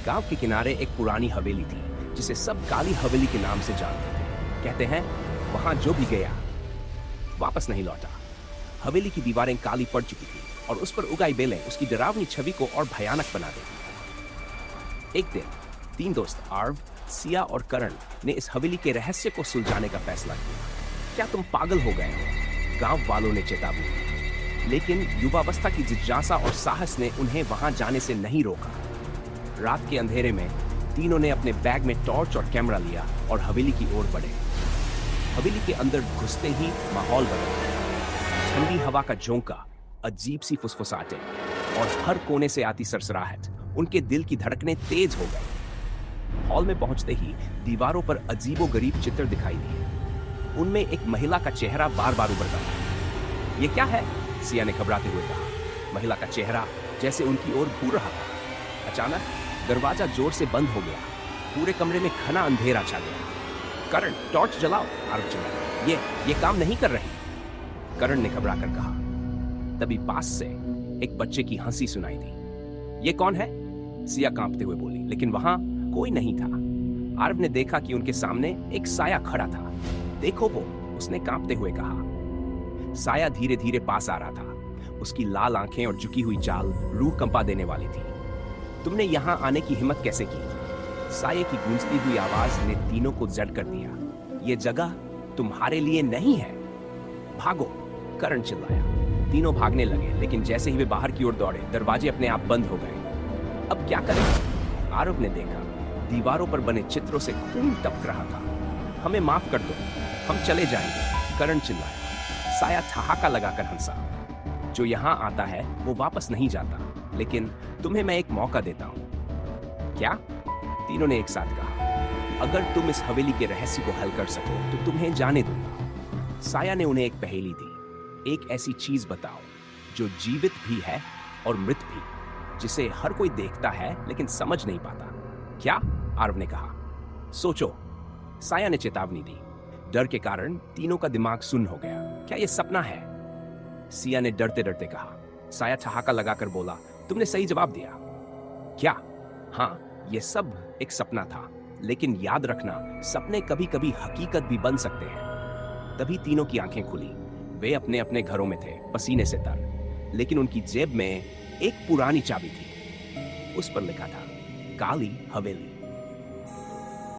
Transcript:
गांव के किनारे एक पुरानी हवेली थी जिसे सब काली हवेली के नाम से जानते थे। कहते हैं वहां जो भी गया वापस नहीं लौटा। हवेली की दीवारें काली पड़ चुकी थी और उस पर उगाई बेलें उसकी डरावनी छवि को और भयानक बना देती। एक दिन 3 दोस्त आर्व, सिया और करण ने इस हवेली के रहस्य को सुलझाने का फैसला किया। क्या तुम पागल हो गए हो? गांव वालों ने चेतावनी दी, लेकिन युवावस्था की जिज्ञासा और साहस ने उन्हें वहां जाने से नहीं रोका। रात के अंधेरे में तीनों ने अपने बैग में टॉर्च और कैमरा लिया और हवेली की ओर बढ़े। हवेली के अंदर घुसते ही माहौल बदल गया। ठंडी हवा का झोंका, अजीब सी फुसफुसाहटें और हर कोने से आती सरसराहट उनके दिल की धड़कनें तेज हो गई। हॉल में पहुंचते ही दीवारों पर अजीबोगरीब चित्र दिखाई दिए। उनमें एक महिला का चेहरा बार बार उभरता था। ये क्या है? सिया ने घबराते हुए कहा। महिला का चेहरा जैसे उनकी ओर घूर रहा था। अचानक दरवाजा जोर से बंद हो गया। पूरे कमरे में घना अंधेरा छा गया। करण, टॉर्च जलाओ, आरव चिल्लाया। ये काम नहीं कर रही, करण ने घबरा कर कहा। तभी पास से एक बच्चे की हंसी सुनाई दी। ये कौन है? सिया कांपते हुए बोली, लेकिन वहां कोई नहीं था। आरव ने देखा कि उनके सामने एक साया खड़ा था। देखो वो, उसने कांपते हुए कहा। साया धीरे धीरे पास आ रहा था। उसकी लाल आंखें और झुकी हुई चाल रूह कंपा देने वाली थी। तुमने यहां आने की हिम्मत कैसे की? साये की गूंजती हुई आवाज ने तीनों को जड़ कर दिया। ये जगह तुम्हारे लिए नहीं है, भागो, करण चिल्लाया। तीनों भागने लगे, लेकिन जैसे ही वे बाहर की ओर दौड़े दरवाजे अपने आप बंद हो गए। अब क्या करें? आरव ने देखा दीवारों पर बने चित्रों से खून टपक रहा था। हमें माफ कर दो, हम चले जाएंगे, करण चिल्लाया। साया ठहाका लगाकर हंसा। जो यहां आता है वो वापस नहीं जाता, लेकिन तुम्हें मैं एक मौका देता हूं। क्या? तीनों ने एक साथ कहा। अगर तुम इस हवेली के रहस्य को हल कर सको तो तुम्हें जाने दूंगा। साया ने उन्हें एक पहेली दी। एक ऐसी चीज बताओ जो जीवित भी है और मृत भी, जिसे हर कोई देखता है लेकिन समझ नहीं पाता। क्या? आरव ने कहा। सोचो, साया ने चेतावनी दी। डर के कारण तीनों का दिमाग सुन्न हो गया। क्या यह सपना है? सिया ने डरते डरते कहा। साया ठहाका लगाकर बोला, तुमने सही जवाब दिया। क्या? हाँ, यह सब एक सपना था, लेकिन याद रखना, सपने कभी कभी हकीकत भी बन सकते हैं। तभी तीनों की आंखें खुली। वे अपने अपने घरों में थे, पसीने से तर, लेकिन उनकी जेब में एक पुरानी चाबी थी। उस पर लिखा था, काली हवेली।